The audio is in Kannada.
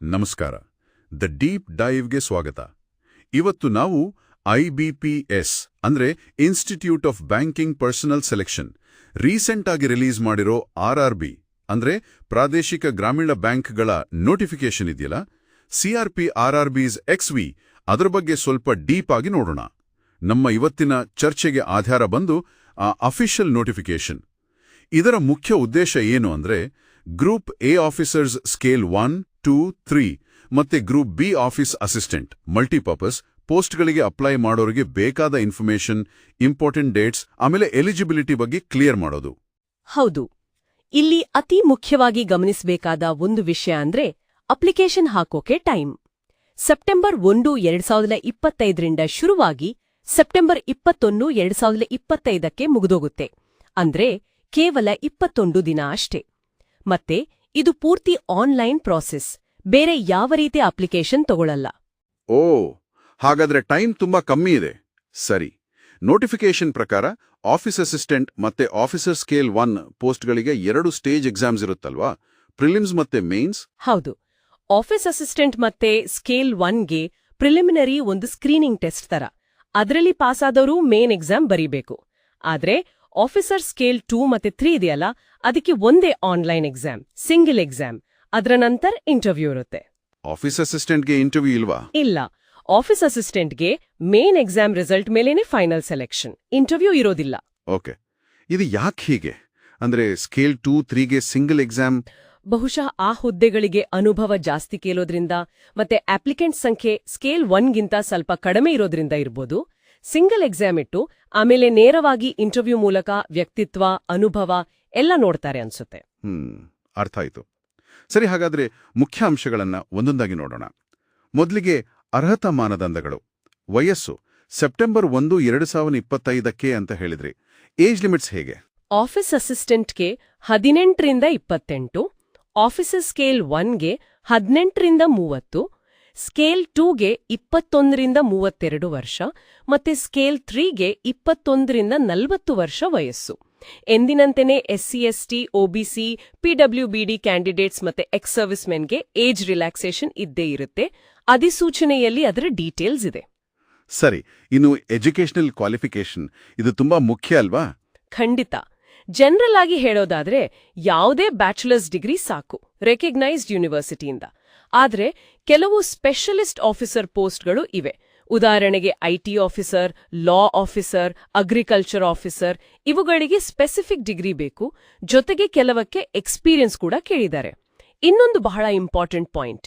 ನಮಸ್ಕಾರ. ದ ಡೀಪ್ ಡೈವ್ಗೆ ಸ್ವಾಗತ. ಇವತ್ತು ನಾವು IBPS ಅಂದ್ರೆ institute of banking personal selection recent ಆಗಿ ರಿಲೀಸ್ ಮಾಡಿರೋ RRB ಅಂದ್ರೆ ಪ್ರಾದೇಶಿಕ ಗ್ರಾಮೀಣ ಬ್ಯಾಂಕ್ಗಳ ನೋಟಿಫಿಕೇಶನ್ ಇದೆಯಲ್ಲ, CRP RRB's XV, ಅದರ ಬಗ್ಗೆ ಸ್ವಲ್ಪ ಡೀಪ್ ಆಗಿ ನೋಡೋಣ. ನಮ್ಮ ಇವತ್ತಿನ ಚರ್ಚೆಗೆ ಆಧಾರ ಬಂದು ಆ ಅಫಿಷಿಯಲ್ ನೋಟಿಫಿಕೇಶನ್. ಇದರ ಮುಖ್ಯ ಉದ್ದೇಶ ಏನು ಅಂದ್ರೆ ಗ್ರೂಪ್ ಎ ಆಫೀಸರ್ಸ್ ಸ್ಕೇಲ್ 1, 2, 3 ಮತ್ತೆ group B office assistant multipurpose ಪೋಸ್ಟ್ಗಳಿಗೆ ಅಪ್ಲೈ ಮಾಡೋರಿಗೆ ಬೇಕಾದ ಇನ್ಫಾರ್ಮೇಷನ್, ಇಂಪಾರ್ಟೆಂಟ್ ಡೇಟ್ಸ್ ಆಮೇಲೆ ಎಲಿಜಿಬಿಲಿಟಿ ಬಗ್ಗೆ ಕ್ಲಿಯರ್ ಮಾಡೋದು. ಹೌದು, ಇಲ್ಲಿ ಅತಿ ಮುಖ್ಯವಾಗಿ ಗಮನಿಸಬೇಕಾದ ಒಂದು ವಿಷಯ ಅಂದ್ರೆ ಅಪ್ಲಿಕೇಶನ್ ಹಾಕೋಕೆ ಟೈಮ್. ಸೆಪ್ಟೆಂಬರ್ 1, 2025ರಿಂದ ಶುರುವಾಗಿ ಸೆಪ್ಟೆಂಬರ್ 21, 2025ಕ್ಕೆ ಮುಗಿದೋಗುತ್ತೆ. ಅಂದ್ರೆ ಕೇವಲ 21 ದಿನ ಅಷ್ಟೇ. ಮತ್ತೆ ಇದು ಪೂರ್ತಿ ಆನ್ಲೈನ್ ಪ್ರಾಸೆಸ್, ಬೇರೆ ಯಾವ ರೀತಿ ಅಪ್ಲಿಕೇಶನ್ ತಗೊಳ್ಳಲ್ಲ. ಓ, ಹಾಗಾದ್ರೆ ಟೈಮ್ ತುಂಬಾ ಕಮ್ಮಿ ಇದೆ. ಸರಿ. ನೋಟಿಫಿಕೇಶನ್ ಪ್ರಕಾರ ಆಫೀಸ್ ಅಸಿಸ್ಟೆಂಟ್ ಮತ್ತೆ ಆಫೀಸರ್ ಸ್ಕೇಲ್ 1 ಪೋಸ್ಟ್ಗಳಿಗೆ 2 ಸ್ಟೇಜ್ ಎಕ್ಸಾಮ್ಸ್ ಇರುತ್ತಲ್ವಾ, ಪ್ರಿಲಿಮ್ಸ್ ಮತ್ತೆ ಮೇನ್ಸ್? ಹೌದು. ಆಫೀಸ್ ಅಸಿಸ್ಟೆಂಟ್ ಮತ್ತೆ ಸ್ಕೇಲ್ 1ಗೆ ಪ್ರಿಲಿಮಿನರಿ ಒಂದು ಸ್ಕ್ರೀನಿಂಗ್ ಟೆಸ್ಟ್ ತರ. ಅದರಲ್ಲಿ ಪಾಸಾದವರು ಮೇನ್ ಎಕ್ಸಾಮ್ ಬರೀಬೇಕು. ಆದ್ರೆ ಆಫೀಸರ್ ಸ್ಕೇಲ್ 2 ಮತ್ತೆ 3 ಇದೆಯಲ್ಲ, ಅದಕ್ಕೆ ಒಂದೇ ಆನ್ಲೈನ್ ಎಕ್ಸಾಮ್, ಸಿಂಗಲ್ ಎಕ್ಸಾಮ್. ಅದರ ನಂತರ ಇಂಟರ್ವ್ಯೂ ಇರುತ್ತೆ. ಆಫೀಸ್ ಅಸಿಸ್ಟೆಂಟ್ಗೆ ಇಂಟರ್ವ್ಯೂ ಇಲ್ವಾ? ಇಲ್ಲ. ಆಫೀಸ್ ಅಸಿಸ್ಟೆಂಟ್ಗೆ ಮೇನ್ ಎಕ್ಸಾಮ್ ರಿಸಲ್ಟ್ ಮೇಲೇನೆ ಫೈನಲ್ ಸೆಲೆಕ್ಷನ್, ಇಂಟರ್ವ್ಯೂ ಇರೋದಿಲ್ಲ. ಓಕೆ, ಇದು ಯಾಕೆ ಹೀಗೆ? ಅಂದ್ರೆ ಸ್ಕೇಲ್ 2, 3ಗೆ ಸಿಂಗಲ್ ಎಕ್ಸಾಮ್? ಬಹುಶಃ ಆ ಹುದ್ದೆಗಳಿಗೆ ಅನುಭವ ಜಾಸ್ತಿ ಕೇಳೋದ್ರಿಂದ ಮತ್ತೆ ಅಪ್ಲಿಕೆಂಟ್ ಸಂಖ್ಯೆ ಸ್ಕೇಲ್ 1ಗಿಂತ ಸ್ವಲ್ಪ ಕಡಿಮೆ ಇರೋದ್ರಿಂದ ಇರ್ಬೋದು. ಸಿಂಗಲ್ ಎಕ್ಸಾಮ್ ಇಟ್ಟು ಆಮೇಲೆ ನೇರವಾಗಿ ಇಂಟರ್ವ್ಯೂ ಮೂಲಕ ವ್ಯಕ್ತಿತ್ವ, ಅನುಭವ ಎಲ್ಲ ನೋಡ್ತಾರೆ ಅನ್ಸುತ್ತೆ. ಅರ್ಥ ಆಯ್ತು. ಸರಿ, ಹಾಗಾದ್ರೆ ಮುಖ್ಯ ಅಂಶಗಳನ್ನ ಒಂದೊಂದಾಗಿ ನೋಡೋಣ. ಮೊದಲಿಗೆ ಅರ್ಹತಾ ಮಾನದಂಡಗಳು. ವಯಸ್ಸು ಸೆಪ್ಟೆಂಬರ್ 1, 2025ಕ್ಕೆ ಅಂತ ಹೇಳಿದ್ರಿ. ಏಜ್ ಲಿಮಿಟ್ಸ್ ಹೇಗೆ? ಆಫೀಸ್ ಅಸಿಸ್ಟೆಂಟ್ಗೆ 18ರಿಂದ 28, ಆಫೀಸರ್ ಸ್ಕೇಲ್ 1ಗೆ 18ರಿಂದ 30, ಸ್ಕೇಲ್ 2ಗೆ 21ರಿಂದ 32 ವರ್ಷ ಮತ್ತೆ ಸ್ಕೇಲ್ 3ಗೆ 21ರಿಂದ 40 ವರ್ಷ ವಯಸ್ಸು. ಎಂದಿನಂತೆಯೇ SC, ST, OBC, PWBD candidates ಮತ್ತೆ ಎಕ್ಸ್ ಸರ್ವಿಸ್ ಮೆನ್ಗೆ ಏಜ್ ರಿಲ್ಯಾಕ್ಸೇಷನ್ ಇದ್ದೇ ಇರುತ್ತೆ. ಅಧಿಸೂಚನೆಯಲ್ಲಿ ಅದರ ಡೀಟೇಲ್ಸ್ ಇದೆ. ಸರಿ, ಇನ್ನು ಎಜುಕೇಷನಲ್ ಕ್ವಾಲಿಫಿಕೇಶನ್, ಇದು ತುಂಬಾ ಮುಖ್ಯ ಅಲ್ವಾ? ಖಂಡಿತ. ಜನರಲ್ ಆಗಿ ಹೇಳೋದಾದ್ರೆ ಯಾವುದೇ ಬ್ಯಾಚುಲರ್ಸ್ ಡಿಗ್ರಿ ಸಾಕು, ರೆಕಗ್ನೈಸ್ಡ್ ಯೂನಿವರ್ಸಿಟಿಯಿಂದ. ಆದ್ರೆ ಕೆಲವು ಸ್ಪೆಷಲಿಸ್ಟ್ ಆಫೀಸರ್ ಪೋಸ್ಟ್ಗಳು ಇವೆ. ಉದಾಹರಣೆಗೆ IT officer, law officer, agriculture officer, ಇವುಗಳಿಗೆ ಸ್ಪೆಸಿಫಿಕ್ ಡಿಗ್ರಿ ಬೇಕು. ಜೊತೆಗೆ ಕೆಲವಕ್ಕೆ ಎಕ್ಸ್ಪೀರಿಯನ್ಸ್ ಕೂಡ ಕೇಳಿದ್ದಾರೆ. ಇನ್ನೊಂದು ಬಹಳ ಇಂಪಾರ್ಟೆಂಟ್ ಪಾಯಿಂಟ್,